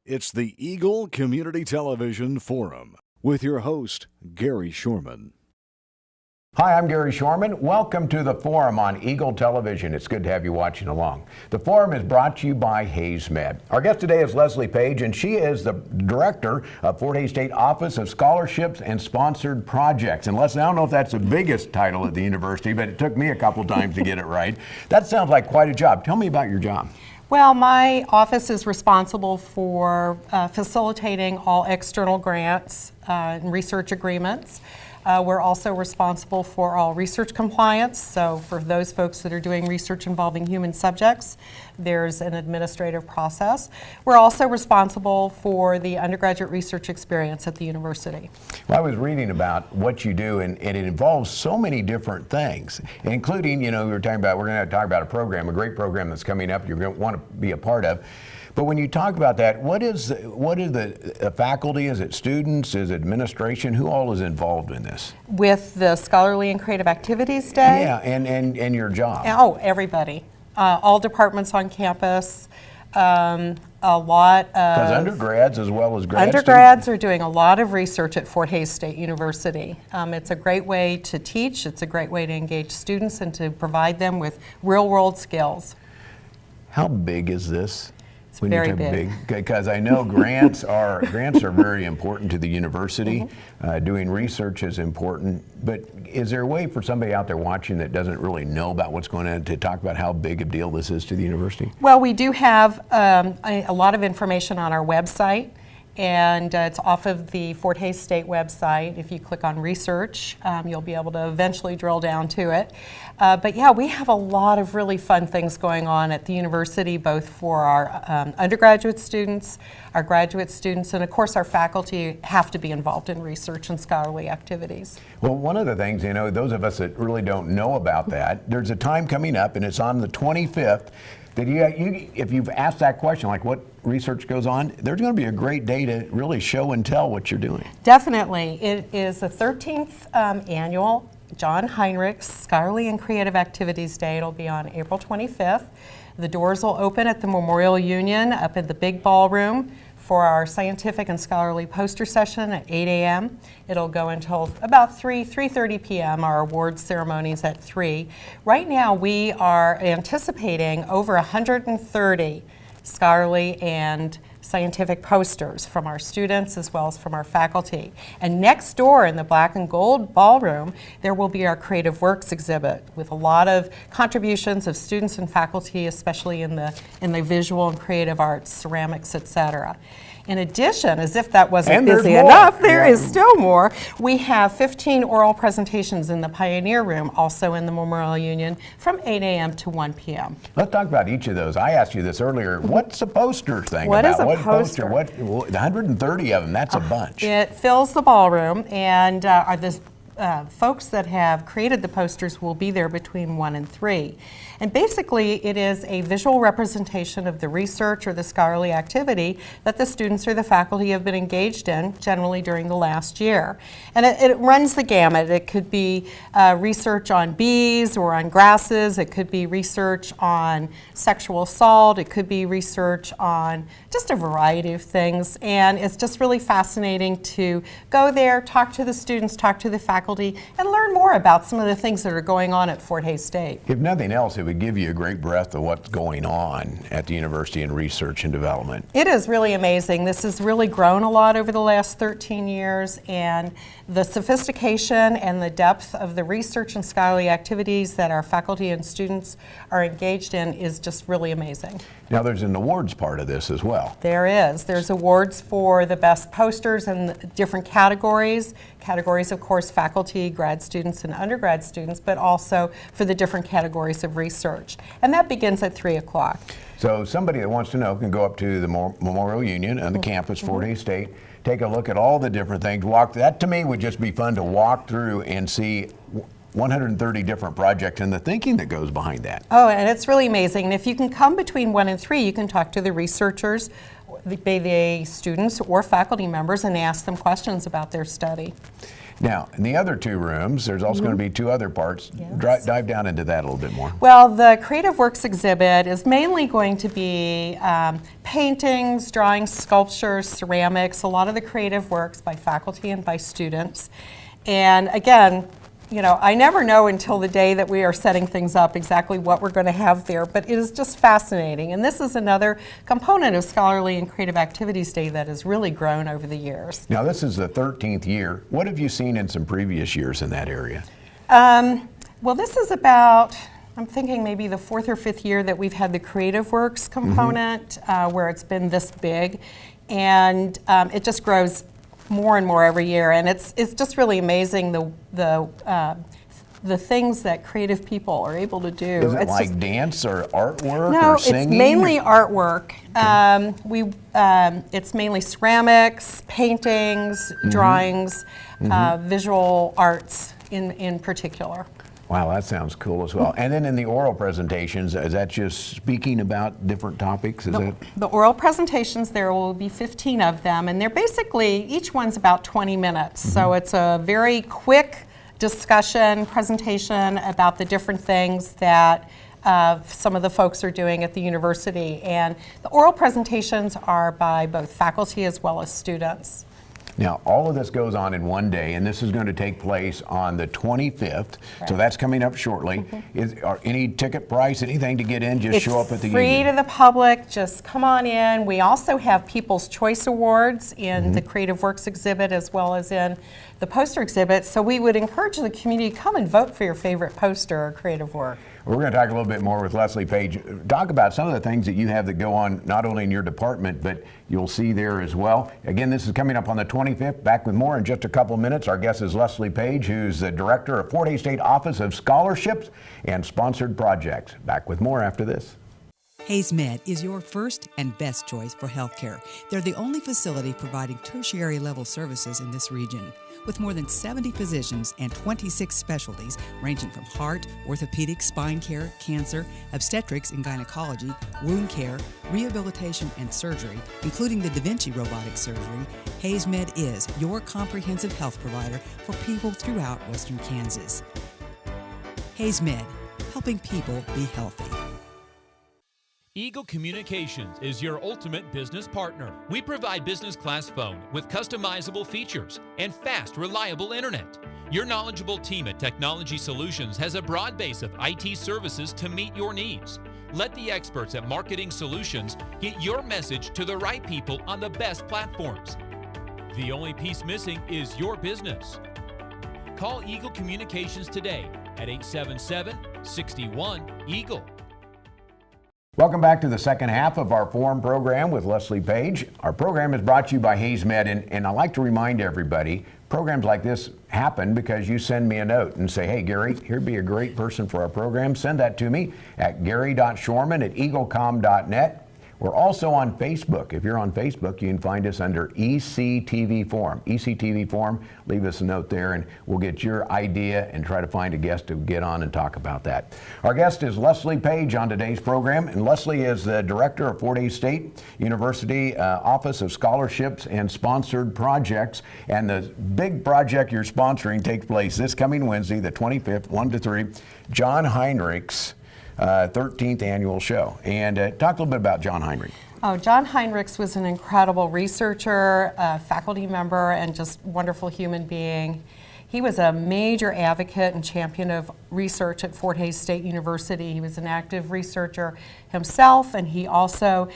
It's the Eagle Community Television Forum with your host, Gary Shorman. Hi, I'm Gary Shorman. Welcome to the Forum on Eagle Television. It's good to have you watching along. The Forum is brought to you by HaysMed. Our guest today is Leslie Paige, and she is the director of Fort Hays State Office of Scholarships and Sponsored Projects. And Leslie, I don't know if that's the biggest title at the university, but it took me a couple times to get it right. That sounds like quite a job. Tell me about your job. Well, my office is responsible for facilitating all external grants and research agreements. We're also responsible for all research compliance. So for those folks that are doing research involving human subjects, there's an administrative process. We're also responsible for the undergraduate research experience at the university. Well, I was reading about what you do, and it involves so many different things, including, we're going to talk about a program, a great program that's coming up you're going to want to be a part of. But when you talk about that, what is the faculty? Is it students? Is it administration? Who all is involved in this? With the Scholarly and Creative Activities Day? Yeah, and your job. Oh, everybody. All departments on campus. A lot of... Because undergrads as well as grad Undergrads students are doing a lot of research at Fort Hays State University. It's a great way to teach. It's a great way to engage students and to provide them with real-world skills. How big is this? It's very big. Because I know grants are very important to the university. Doing research is important. But is there a way for somebody out there watching that doesn't really know about what's going on to talk about how big a deal this is to the university? Well, we do have a lot of information on our website. And it's off of the Fort Hays State website. If you click on research, you'll be able to eventually drill down to it. But yeah, we have a lot of really fun things going on at the university, both for our undergraduate students, our graduate students, and of course our faculty have to be involved in research and scholarly activities. Well, one of the things, those of us that really don't know about that, there's a time coming up, and it's on the 25th, that if you've asked that question, like what research goes on, there's going to be a great day to really show and tell what you're doing. Definitely. It is the 13th annual John Heinrich's Scholarly and Creative Activities Day. It'll be on April 25th. The doors will open at the Memorial Union up in the big ballroom for our scientific and scholarly poster session at 8 a.m. It'll go until about 3:30 p.m. Our awards ceremonies at 3. Right now we are anticipating over 130 scholarly and scientific posters from our students as well as from our faculty. And next door in the black and gold ballroom, there will be our Creative Works exhibit with a lot of contributions of students and faculty, especially in the visual and creative arts, ceramics, etc. In addition, as if that wasn't busy enough, there is still more. We have 15 oral presentations in the Pioneer Room, also in the Memorial Union, from 8 a.m. to 1 p.m. Let's talk about each of those. I asked you this earlier. What's a poster thing what about? What is a poster? What 130 of them, that's a bunch. It fills the ballroom, and folks that have created the posters will be there between 1 and 3. And basically, it is a visual representation of the research or the scholarly activity that the students or the faculty have been engaged in, generally during the last year. And it runs the gamut. It could be research on bees or on grasses. It could be research on sexual assault. It could be research on just a variety of things. And it's just really fascinating to go there, talk to the students, talk to the faculty, and learn more about some of the things that are going on at Fort Hays State. If nothing else, it would give you a great breadth of what's going on at the university in research and development. It is really amazing. This has really grown a lot over the last 13 years, and the sophistication and the depth of the research and scholarly activities that our faculty and students are engaged in is just really amazing. Now there's an awards part of this as well. There is. There's awards for the best posters in different categories. Categories, of course, faculty, grad students, and undergrad students, but also for the different categories of research. And that begins at 3 o'clock. So somebody that wants to know can go up to the Memorial Union on the campus, Fort Hays State, take a look at all the different things. That to me would just be fun to walk through and see 130 different projects and the thinking that goes behind that. Oh, and it's really amazing. And if you can come between 1 and 3, you can talk to the researchers, be they students or faculty members, and ask them questions about their study. Now, in the other two rooms, there's also going to be two other parts. Yes. Dive down into that a little bit more. Well, the Creative Works exhibit is mainly going to be paintings, drawings, sculptures, ceramics, a lot of the creative works by faculty and by students. And again, you know, I never know until the day that we are setting things up exactly what we're going to have there, but it is just fascinating. And this is another component of Scholarly and Creative Activities Day that has really grown over the years. Now, this is the 13th year. What have you seen in some previous years in that area? Well, this is about, I'm thinking maybe the 4th or 5th year that we've had the Creative Works component where it's been this big. And it just grows more and more every year, and it's just really amazing the things that creative people are able to do. Is it it's like just, dance or artwork no, or singing? it's mainly artwork. It's mainly ceramics, paintings, drawings, visual arts in particular. Wow, that sounds cool as well. And then in the oral presentations, is that just speaking about different topics? The oral presentations, there will be 15 of them, and they're basically, each one's about 20 minutes. So it's a very quick discussion, presentation about the different things that some of the folks are doing at the university. And the oral presentations are by both faculty as well as students. Now, all of this goes on in one day, and this is going to take place on the 25th, so that's coming up shortly. Are any ticket price, anything to get in, just show up at the It's free union? to the public, just come on in. We also have People's Choice Awards in the Creative Works exhibit as well as in the poster exhibit, so we would encourage the community to come and vote for your favorite poster or creative work. We're going to talk a little bit more with Leslie Paige. Talk about some of the things that you have that go on not only in your department, but you'll see there as well. Again, this is coming up on the 25th. Back with more in just a couple of minutes. Our guest is Leslie Paige, who's the director of Fort Hays State Office of Scholarships and Sponsored Projects. Back with more after this. Hays Med is your first and best choice for healthcare. They're the only facility providing tertiary level services in this region. With more than 70 physicians and 26 specialties ranging from heart, orthopedic, spine care, cancer, obstetrics and gynecology, wound care, rehabilitation and surgery, including the Da Vinci robotic surgery, Hays Med is your comprehensive health provider for people throughout Western Kansas. Hays Med, helping people be healthy. Eagle Communications is your ultimate business partner. We provide business class phone with customizable features and fast, reliable internet. Your knowledgeable team at Technology Solutions has a broad base of IT services to meet your needs. Let the experts at Marketing Solutions get your message to the right people on the best platforms. The only piece missing is your business. Call Eagle Communications today at 877-61-EAGLE. Welcome back to the second half of our forum program with Leslie Paige. Our program is brought to you by Hays Med, and I like to remind everybody, programs like this happen because you send me a note and say, hey, Gary, here'd be a great person for our program. Send that to me at gary.shorman@eaglecom.net. We're also on Facebook. If you're on Facebook, you can find us under ECTV Forum. ECTV Forum, leave us a note there and we'll get your idea and try to find a guest to get on and talk about that. Our guest is Leslie Paige on today's program, and Leslie is the director of Fort Hays State University Office of Scholarships and Sponsored Projects. And the big project you're sponsoring takes place this coming Wednesday, the 25th, 1 to 3, John Heinrich's 13th annual show. And talk a little bit about John Heinrich. Oh, John Heinrichs was an incredible researcher, faculty member, and just wonderful human being. He was a major advocate and champion of research at Fort Hays State University. He was an active researcher himself, and he also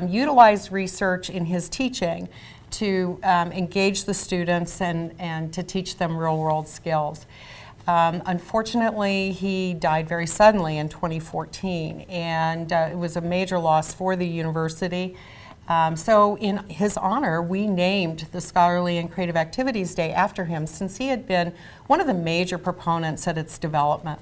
utilized research in his teaching to engage the students and to teach them real-world skills. Unfortunately, he died very suddenly in 2014, and it was a major loss for the university. So in his honor, we named the Scholarly and Creative Activities Day after him, since he had been one of the major proponents at its development.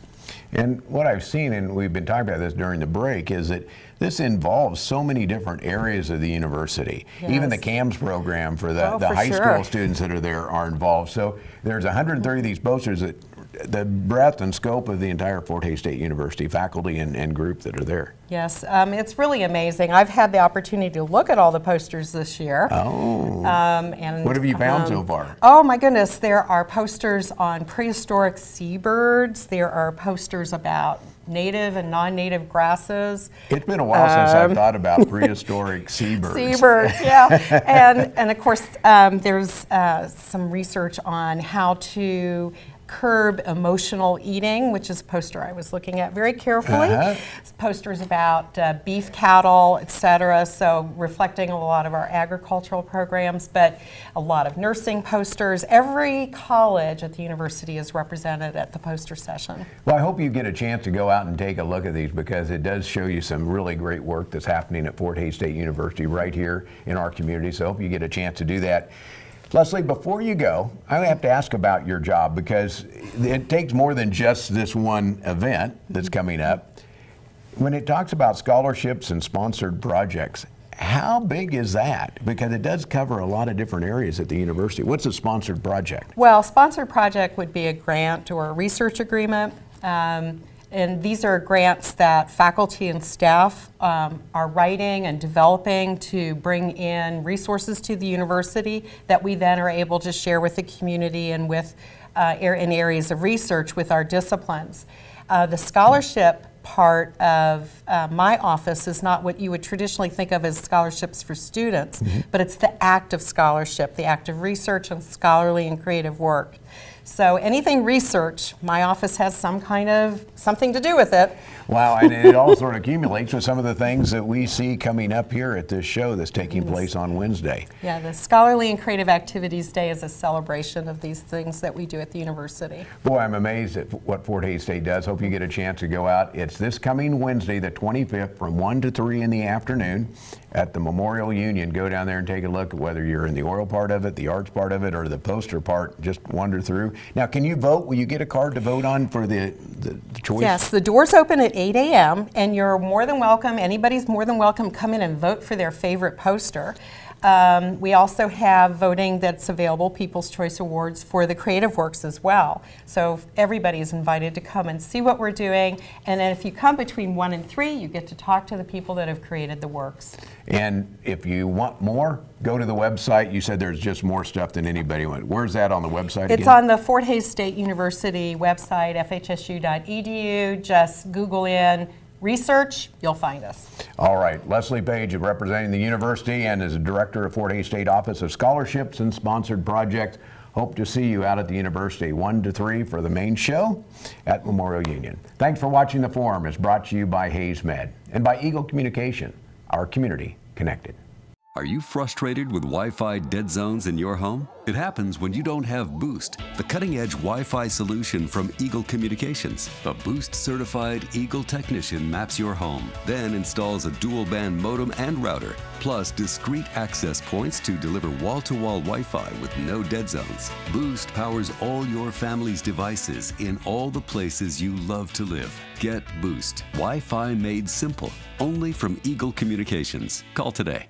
And what I've seen, and we've been talking about this during the break, is that this involves so many different areas of the university. Yes. Even the CAMS program for the For high sure. school students that are there are involved. So there's 130 of these posters that the breadth and scope of the entire Fort Hays State University faculty and group that are there. Yes, it's really amazing. I've had the opportunity to look at all the posters this year. Oh. And What have you found so far? Oh my goodness, there are posters on prehistoric seabirds. There are posters about native and non-native grasses. It's been a while since I've thought about prehistoric seabirds. Seabirds, yeah. and of course, there's some research on how to curb emotional eating, which is a poster I was looking at very carefully. Posters about beef cattle, etc. So reflecting a lot of our agricultural programs, but a lot of nursing posters. Every college at the university is represented at the poster session. Well, I hope you get a chance to go out and take a look at these, because it does show you some really great work that's happening at Fort Hays State University right here in our community. So I hope you get a chance to do that. Leslie, before you go, I have to ask about your job, because it takes more than just this one event that's coming up. When it talks about scholarships and sponsored projects, how big is that? Because it does cover a lot of different areas at the university. What's a sponsored project? Well, sponsored project would be a grant or a research agreement. And these are grants that faculty and staff are writing and developing to bring in resources to the university that we then are able to share with the community and with in areas of research with our disciplines. The scholarship part of my office is not what you would traditionally think of as scholarships for students, but it's the act of scholarship, the act of research and scholarly and creative work. So anything research, my office has something to do with it. Wow, and it all sort of accumulates with some of the things that we see coming up here at this show that's taking place on Wednesday. Yeah, the Scholarly and Creative Activities Day is a celebration of these things that we do at the university. Boy, I'm amazed at what Fort Hays State does. Hope you get a chance to go out. It's this coming Wednesday, the 25th, from 1 to 3 in the afternoon at the Memorial Union. Go down there and take a look at whether you're in the oral part of it, the arts part of it, or the poster part. Just wander through. Now, can you vote? Will you get a card to vote on for the choice? Yes, the doors open at 8 a.m. and you're more than welcome, anybody's more than welcome, come in and vote for their favorite poster. We also have voting that's available, People's Choice Awards, for the creative works as well. So everybody is invited to come and see what we're doing. And then if you come between 1 and 3, you get to talk to the people that have created the works. And if you want more, go to the website. You said there's just more stuff than anybody wants. Where's that on the website again? It's on the Fort Hays State University website, fhsu.edu. Just Google in research, you'll find us. All right, Leslie Paige, representing the university and as a director of Fort Hays State Office of Scholarships and Sponsored Projects. Hope to see you out at the university 1 to 3 for the main show at Memorial Union. Thanks for watching. The Forum is brought to you by Hays Med and by Eagle Communication, our community connected. Are you frustrated with Wi-Fi dead zones in your home? It happens when you don't have Boost, the cutting-edge Wi-Fi solution from Eagle Communications. A Boost-certified Eagle technician maps your home, then installs a dual-band modem and router, plus discrete access points to deliver wall-to-wall Wi-Fi with no dead zones. Boost powers all your family's devices in all the places you love to live. Get Boost. Wi-Fi made simple. Only from Eagle Communications. Call today.